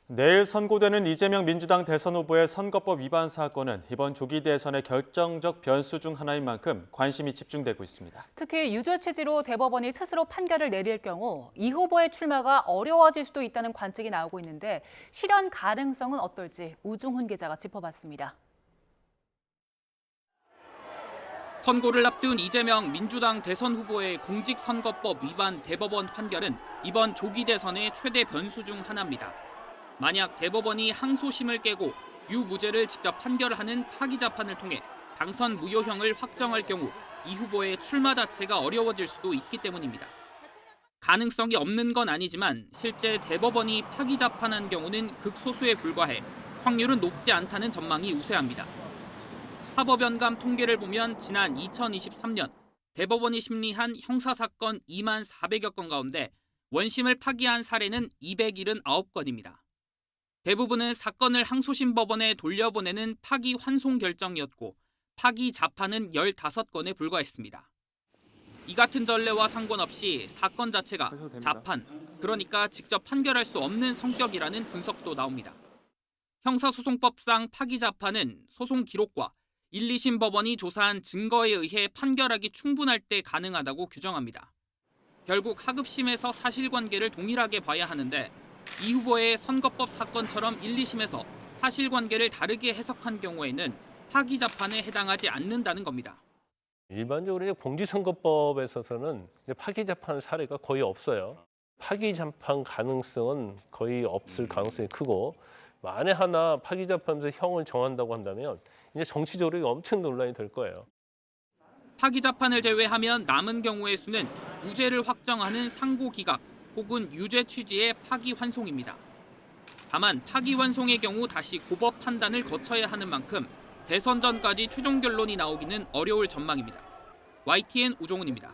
내일 선고되는 이재명 민주당 대선 후보의 선거법 위반 사건은 이번 조기 대선의 결정적 변수 중 하나인 만큼 관심이 집중되고 있습니다. 특히 유죄 취지로 대법원이 스스로 판결을 내릴 경우 이 후보의 출마가 어려워질 수도 있다는 관측이 나오고 있는데 실현 가능성은 어떨지 우중훈 기자가 짚어봤습니다. 선고를 앞둔 이재명 민주당 대선 후보의 공직선거법 위반 대법원 판결은 이번 조기 대선의 최대 변수 중 하나입니다. 만약 대법원이 항소심을 깨고 유무죄를 직접 판결하는 파기자판을 통해 당선 무효형을 확정할 경우 이 후보의 출마 자체가 어려워질 수도 있기 때문입니다. 가능성이 없는 건 아니지만 실제 대법원이 파기자판한 경우는 극소수에 불과해 확률은 높지 않다는 전망이 우세합니다. 사법연감 통계를 보면 지난 2023년 대법원이 심리한 형사사건 2만 400여 건 가운데 원심을 파기한 사례는 279건입니다. 대부분은 사건을 항소심 법원에 돌려보내는 파기 환송 결정이었고 파기 자판은 15건에 불과했습니다. 이 같은 전례와 상관없이 사건 자체가 자판, 그러니까 직접 판결할 수 없는 성격이라는 분석도 나옵니다. 형사소송법상 파기 자판은 소송 기록과 1, 2심 법원이 조사한 증거에 의해 판결하기 충분할 때 가능하다고 규정합니다. 결국 하급심에서 사실관계를 동일하게 봐야 하는데 이 후보의 선거법 사건처럼 1, 2심에서 사실관계를 다르게 해석한 경우에는 파기자판에 해당하지 않는다는 겁니다. 일반적으로 공직선거법에 있어서는 파기자판 사례가 거의 없어요. 파기자판 가능성은 거의 없을 가능성이 크고 만에 하나 파기자판에서 형을 정한다고 한다면 이제 정치적으로 엄청 논란이 될 거예요. 파기자판을 제외하면 남은 경우의 수는 무죄를 확정하는 상고기각 혹은 유죄 취지의 파기환송입니다. 다만 파기환송의 경우 다시 고법 판단을 거쳐야 하는 만큼 대선 전까지 최종 결론이 나오기는 어려울 전망입니다. YTN 우종훈입니다.